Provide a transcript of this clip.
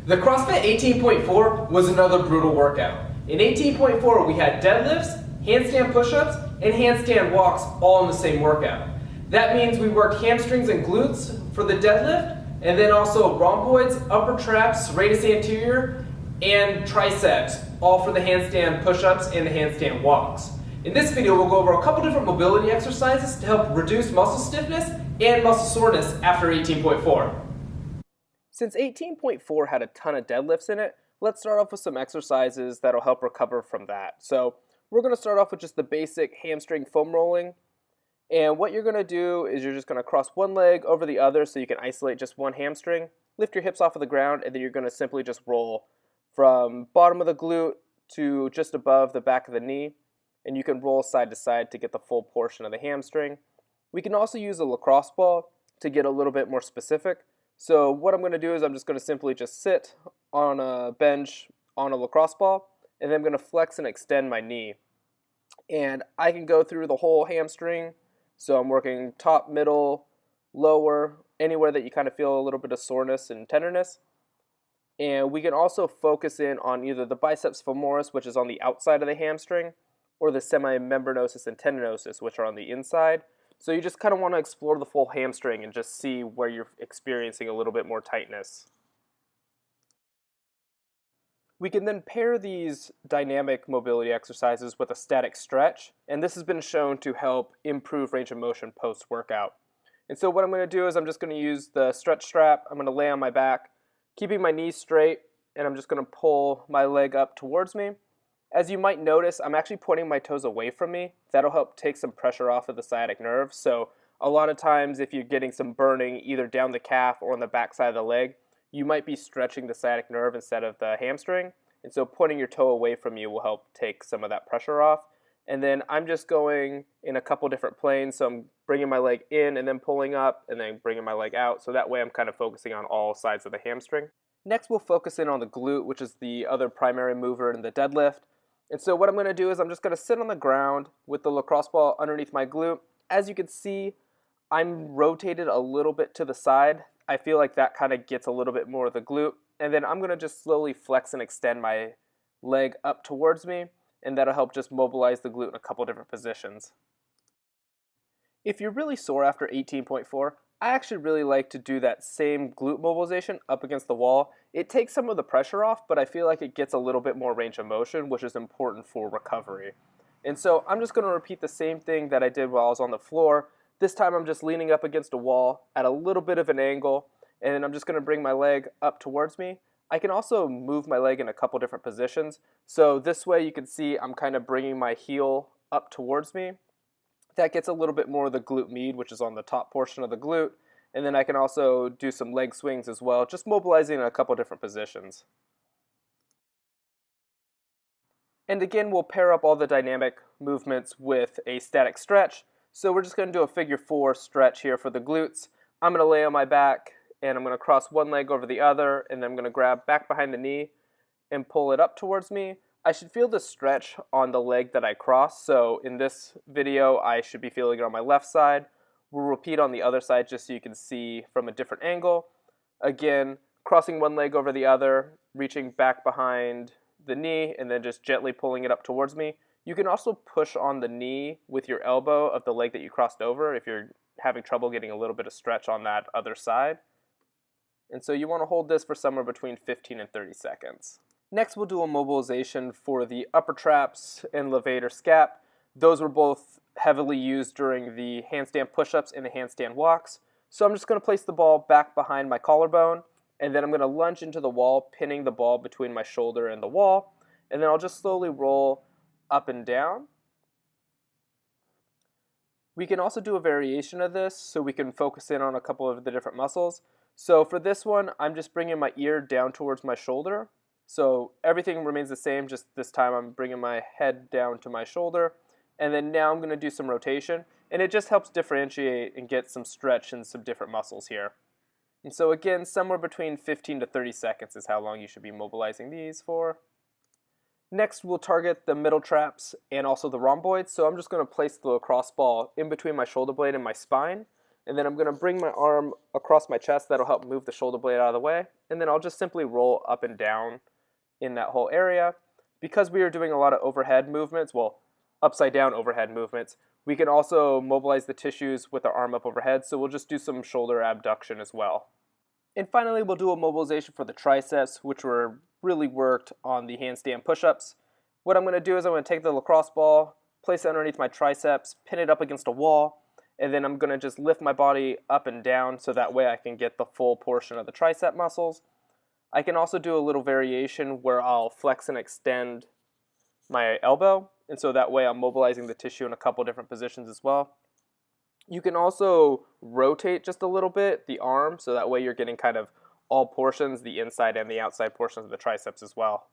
The CrossFit 18.4 was another brutal workout. In 18.4 we had deadlifts, handstand pushups, and handstand walks all in the same workout. That means we worked hamstrings and glutes for the deadlift, and then also rhomboids, upper traps, serratus anterior, and triceps, all for the handstand pushups and the handstand walks. In this video we'll go over a couple different mobility exercises to help reduce muscle stiffness and muscle soreness after 18.4. Since 18.4 had a ton of deadlifts in it, let's start off with some exercises that'll help recover from that. So we're going to start off with just the basic hamstring foam rolling. And what you're going to do is you're just going to cross one leg over the other so you can isolate just one hamstring, lift your hips off of the ground, and then you're going to simply just roll from bottom of the glute to just above the back of the knee. And you can roll side to side to get the full portion of the hamstring. We can also use a lacrosse ball to get a little bit more specific. So what I'm going to do is I'm just going to simply just sit on a bench on a lacrosse ball, and then I'm going to flex and extend my knee. And I can go through the whole hamstring, so I'm working top, middle, lower, anywhere that you kind of feel a little bit of soreness and tenderness. And we can also focus in on either the biceps femoris, which is on the outside of the hamstring, or the semimembranosus and tendinosus, which are on the inside. So you just kind of want to explore the full hamstring and just see where you're experiencing a little bit more tightness. We can then pair these dynamic mobility exercises with a static stretch, and this has been shown to help improve range of motion post-workout. And so what I'm going to do is I'm just going to use the stretch strap. I'm going to lay on my back, keeping my knees straight, and I'm just going to pull my leg up towards me. As you might notice, I'm actually pointing my toes away from me. That'll help take some pressure off of the sciatic nerve. So a lot of times if you're getting some burning either down the calf or on the back side of the leg, you might be stretching the sciatic nerve instead of the hamstring. And so pointing your toe away from you will help take some of that pressure off. And then I'm just going in a couple different planes. So I'm bringing my leg in and then pulling up and then bringing my leg out. So that way I'm kind of focusing on all sides of the hamstring. Next we'll focus in on the glute, which is the other primary mover in the deadlift. And so what I'm going to do is I'm just going to sit on the ground with the lacrosse ball underneath my glute. As you can see, I'm rotated a little bit to the side. I feel like that kind of gets a little bit more of the glute. And then I'm going to just slowly flex and extend my leg up towards me, and that'll help just mobilize the glute in a couple different positions. If you're really sore after 18.4, I actually really like to do that same glute mobilization up against the wall. It takes some of the pressure off, but I feel like it gets a little bit more range of motion, which is important for recovery. And so I'm just going to repeat the same thing that I did while I was on the floor. This time I'm just leaning up against a wall at a little bit of an angle, and then I'm just going to bring my leg up towards me. I can also move my leg in a couple different positions. So this way you can see I'm kind of bringing my heel up towards me. That gets a little bit more of the glute med, which is on the top portion of the glute. And then I can also do some leg swings as well, just mobilizing in a couple different positions. And again, we'll pair up all the dynamic movements with a static stretch. So we're just going to do a figure 4 stretch here for the glutes. I'm going to lay on my back, and I'm going to cross one leg over the other, and then I'm going to grab back behind the knee and pull it up towards me. I should feel the stretch on the leg that I cross, so in this video I should be feeling it on my left side. We'll repeat on the other side just so you can see from a different angle. Again, crossing one leg over the other, reaching back behind the knee, and then just gently pulling it up towards me. You can also push on the knee with your elbow of the leg that you crossed over if you're having trouble getting a little bit of stretch on that other side. And so you want to hold this for somewhere between 15 and 30 seconds. Next we'll do a mobilization for the upper traps and levator scap. Those were both heavily used during the handstand push-ups and the handstand walks. So I'm just going to place the ball back behind my collarbone, and then I'm going to lunge into the wall, pinning the ball between my shoulder and the wall, and then I'll just slowly roll up and down. We can also do a variation of this so we can focus in on a couple of the different muscles. So for this one, I'm just bringing my ear down towards my shoulder. So everything remains the same, just this time I'm bringing my head down to my shoulder. And then now I'm going to do some rotation. And it just helps differentiate and get some stretch in some different muscles here. And so again, somewhere between 15 to 30 seconds is how long you should be mobilizing these for. Next, we'll target the middle traps and also the rhomboids. So I'm just going to place the lacrosse ball in between my shoulder blade and my spine. And then I'm going to bring my arm across my chest. That'll help move the shoulder blade out of the way. And then I'll just simply roll up and down in that whole area. Because we are doing a lot of overhead movements, well, upside down overhead movements, we can also mobilize the tissues with our arm up overhead. So we'll just do some shoulder abduction as well. And finally, we'll do a mobilization for the triceps, which were really worked on the handstand push-ups. What I'm going to do is I'm going to take the lacrosse ball, place it underneath my triceps, pin it up against a wall, and then I'm going to just lift my body up and down so that way I can get the full portion of the tricep muscles. I can also do a little variation where I'll flex and extend my elbow, and so that way I'm mobilizing the tissue in a couple different positions as well. You can also rotate just a little bit the arm, so that way you're getting kind of all portions, the inside and the outside portions of the triceps as well.